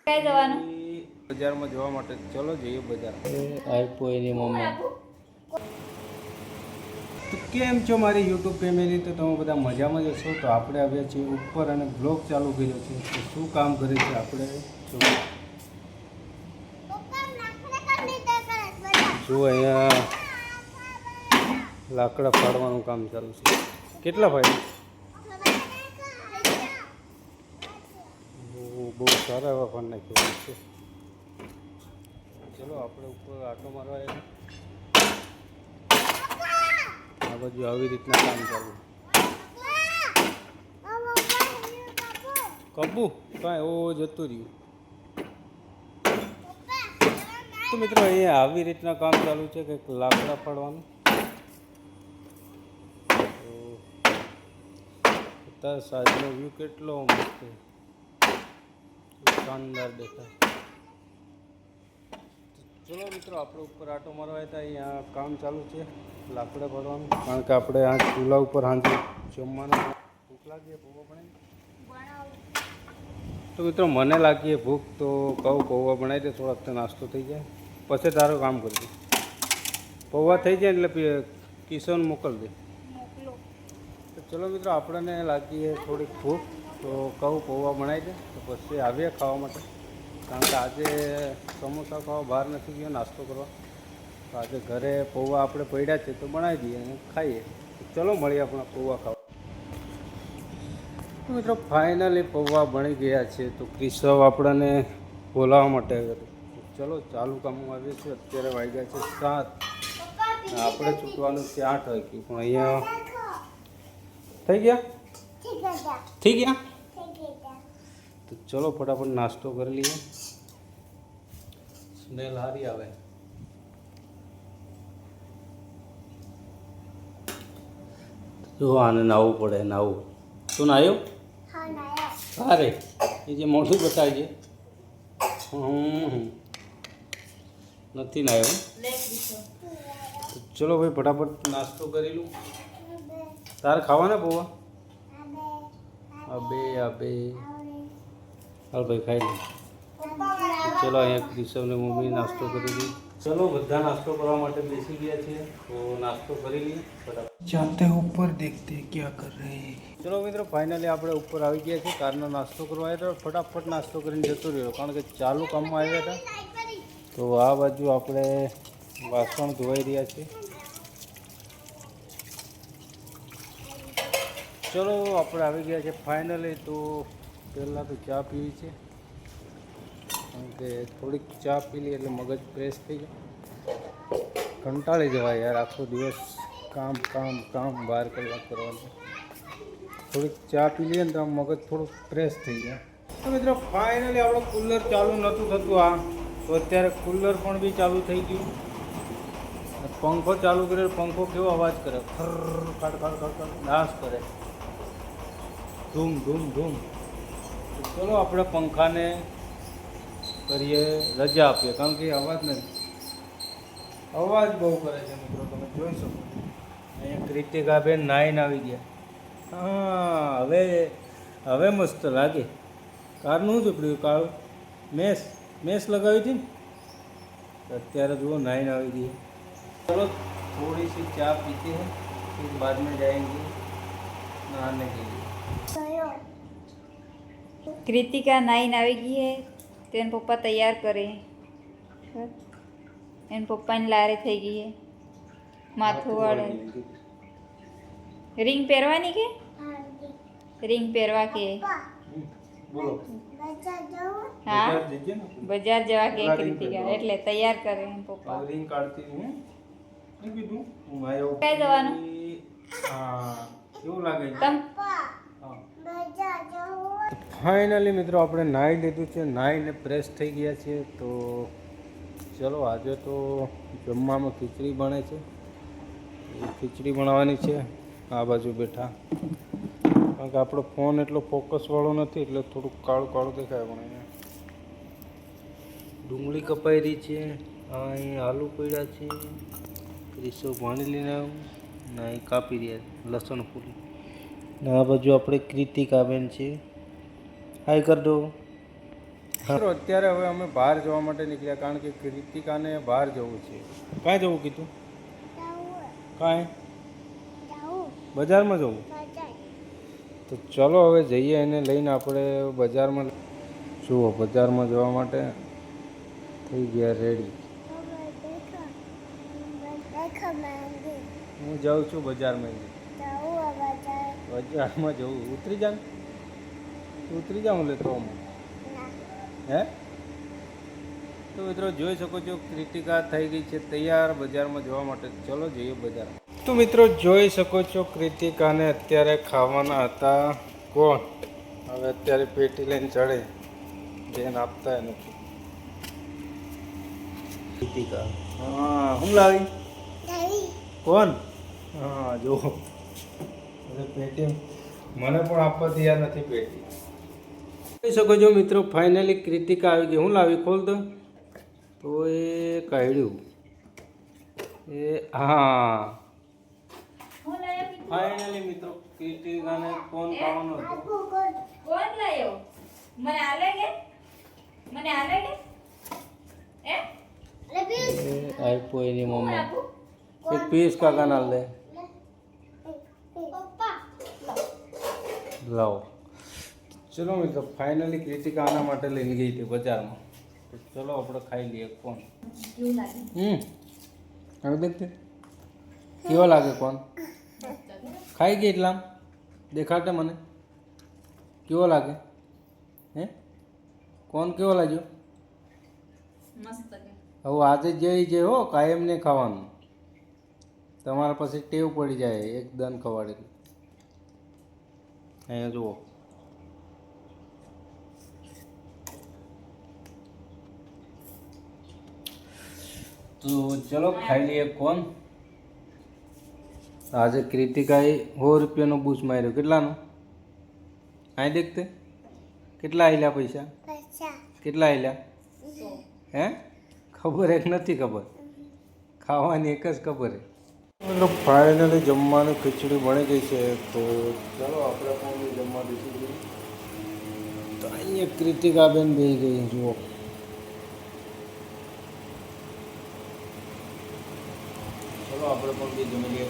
કઈ જવાનું? બજારમાં જવા માટે. ચલો જઈએ બજાર. આપ્યો એની મમ્મી. તો કેમ છો મારી યુટ્યુબ ફેમિલી? તો તમે બધા મજામાં જ હશો. તો આપણે આવ્યા છીએ ઉપર અને બ્લોગ ચાલુ કર્યો છે. તો શું કામ કરે છે આપણે જો અહીંયા લાકડા ફાડવાનું કામ ચાલુ છે. કેટલા ભાઈ? બહુ સારા એવા ફોન નાખ્યા છે. ચલો આપણે ઉપર આટો મારવા આ બાજુ આવી રીતના કામ ચાલુ. કબુ કાંઈ ઓ જતું રહ્યું. તો મિત્રો અહીંયા આવી રીતના કામ ચાલુ છે કંઈક લાકડા ફાડવાનું. તો સાઈડનો વ્યૂ કેટલો મસ્ત શાનદાર દેખાય. ચલો મિત્રો આપણે ઉપર આટો મારવા હતા. અહીંયા કામ ચાલુ છે લાકડા ફાડવાનું. કારણ કે આપણે આ ચૂલા ઉપર સાંજે જમવાનું ભૂખ લાગીએ પૌવા બનાવી. તો મિત્રો મને લાગીએ ભૂખ તો કહું પૌવા બનાવી દે, થોડાક તો નાસ્તો થઈ જાય પછી તારું કામ કરજે. પૌવા થઈ જાય એટલે કિશન મોકલ દે. તો ચલો મિત્રો આપણને લાગીએ થોડીક ભૂખ તો કહું પૌવા બનાવી દે તો પછી આવીએ ખાવા માટે. કારણ કે આજે સમોસા ખાવા બહાર નથી ગયો નાસ્તો કરવા. તો આજે ઘરે પૌવા આપણે પડ્યા છે તો બનાવી દઈએ અને ખાઈએ. ચલો મળીએ આપણા પૌવા ખાવા. મિત્રો ફાઇનલી પૌવા બની ગયા છે. તો કેશવ આપણને બોલાવવા માટે આવ્યો હતો. ચલો ચાલુ કામમાં આવીએ છીએ. અત્યારે વાગ્યા છે 7. આપણે છૂટવાનું છે 8 વાગ્યું. પણ અહીંયા થઈ ગયા તો ચલો ફટાફટ નાસ્તો કરી લઈએ. સ્મેલ સારી આવે. જો આને નાહવું પડે. નાહવું તું નાહ્યો? અરે એ જે મોઢું બતાવીએ નથી નાહ્યો. ચલો ભાઈ ફટાફટ નાસ્તો કરી લઉં. તારે ખાવાના પૌવા? બે હાલ ભાઈ ખાઈ લે. ચલો અહીંયા કેશવને મમ્મી નાસ્તો કરી લઈએ. ચલો બધા નાસ્તો કરવા માટે બેસી ગયા છે તો નાસ્તો કરી લઈએ ફટાફટ. જાતે ઉપર દેખતે ક્યાં કર રહે. ચલો મિત્રો ફાઇનલી આપણે ઉપર આવી ગયા છીએ. કારનો નાસ્તો કરવા આવ્યા હતા. ફટાફટ નાસ્તો કરીને જતો રહ્યો કારણ કે ચાલુ કામમાં આવ્યા હતા. તો આ બાજુ આપણે વાસણ ધોવાઈ રહ્યા છીએ. ચલો આપણે આવી ગયા છે ફાઇનલી. તો પહેલાં તો ચા પીવી છે કારણ કે થોડીક ચા પી લઈએ એટલે મગજ ફ્રેશ થઈ જાય. કંટાળી જવાય યાર આખો દિવસ કામ 12 કલાક કરવાનું. થોડીક ચા પી લઈએ ને તો મગજ થોડુંક ફ્રેશ થઈ જાય. તો મિત્રો ફાઇનલી આપણું કુલર ચાલુ નહોતું થતું. તો અત્યારે કુલર પણ બી ચાલુ થઈ ગયું. પંખો ચાલુ કર્યો. પંખો કેવો અવાજ કરે, ખડ ડાન્સ કરે, ધૂમ. ચલો આપણે પંખાને કરીએ રજા આપીએ કારણ કે અવાજ નથી. અવાજ બહુ કરે છે મિત્રો, તમે જોઈ શકો. અહીંયા કૃતિકાબેન નાઈને આવી ગયા. હા હવે મસ્ત લાગે. કારનું જ પડ્યું કાળું મેસ લગાવી હતી ને અત્યારે જુઓ નાઈને આવી ગઈ. चलो थोड़ी सी चाय पीते हैं फिर बाद में जाएंगे नहाने के लिए. कृतिका नाइन આવી ગઈ હે તો એન પપ્પા તૈયાર કરે. એન પપ્પાની લારે થઈ ગઈ હે. માથું વાળે રિંગ પહેરવાની કે રિંગ પહેરવા કે બોલો હા બજાર જવા કે કૃતિકા એટલે તૈયાર કરે એન પપ્પા. રિંગ કાઢતી હું કીધું હું આવ્યો. કઈ જવાનું? હા કેવું લાગે છે? તમ ફાઇનલી મિત્રો આપણે નાહી લીધું છે. નાહીને ફ્રેશ થઈ ગયા છીએ. તો ચલો આજે તો જમવામાં ખીચડી બને છે. ખીચડી બનાવવાની છે. આ બાજુ બેઠા કારણ કે આપણો ફોન એટલો ફોકસવાળો નથી એટલે થોડુંક કાળું દેખાય. પણ અહીંયા ડુંગળી કપાઈ રહી છે. અહીં આલુ પડ્યા છે. કેશવ પાણી લઈને આવ્યું ને અહીં કાપી રહ્યા છે લસણ પૂરી. ને આ બાજુ આપણે કૃતિકાબેન છે. હાય કર દો. મિત્રો અત્યારે હવે અમે બહાર જવા માટે નીકળ્યા કારણ કે કૃતિકાને બહાર જવું છે. કાંઈ જવું કીધું? કાંઈ બજારમાં જવું? તો ચલો હવે જઈએ એને લઈને આપણે બજારમાં. જુઓ બજારમાં જવા માટે થઈ ગયા રેડી. હું જાઉં છું બજારમાં. બજારમાં જવું ઉતરી જા ઉતરી જાઉં લેતો હું હે. તો મિત્રો જોઈ શકો છો કૃતિકા થઈ ગઈ છે તૈયાર બજારમાં જવા માટે. ચલો જઈએ બજાર. તો મિત્રો જોઈ શકો છો કૃતિકાને અત્યારે ખાવાના હતા કોણ હવે અત્યારે પેટી લઈને ચડે બેન આપતા નથી. કૃતિકા હા હું લાવી કોણ હા જો પેટી મને પણ આપવા તૈયાર નથી પેટી. જોઈ શકો છો મિત્રો ફાઇનલી કૃતિકા આવી ગઈ. હું લાવી ખોલ દો તો એ કાઢ્યું એ હા ફાઇનલી મિત્રો કૃતિકાને ફોન ખાવાનો હતો. કોણ લાયો? મને આલે કે એ આપ્યો એની મમ્મી એક પીસ કાકાના લે લાવો. ચલો મિત્રો ફાઇનલી કૃતિકા આના માટે લઈને ગઈ હતી બજારમાં. તો ચલો આપણે ખાઈ લઈએ કોણ. હવે દેખતે કેવો લાગે કોણ ખાઈ ગઈ એટલા દેખાડે મને કેવો લાગે હે કોણ કેવો લાગ્યો? મસ્ત કે હવે આજે જે હો કાયમ નહીં ખાવાનું તમારા પાસે ટેવ પડી જાય એકદમ ખવાડેલી. અહીંયા જુઓ તો ચલો ખાઈ લઈએ કોણ. આજે કૃતિકાએ 100 રૂપિયાનો બૂસ માર્યો. કેટલાનો? અહીં દેખતે કેટલા આવેલા પૈસા? કેટલા આવેલા હે ખબર એક નથી ખબર ખાવાની એક જ ખબર હે. મતલબ ફાઇનલી જમવાની ખીચડી બની ગઈ છે. તો ચાલો આપણે પણ જમવા બેસી જઈએ. તો અહીંયા કૃતિકાબેન બેસી ગઈ જુઓ. ચલો આપણે પણ બી જમી લઈએ.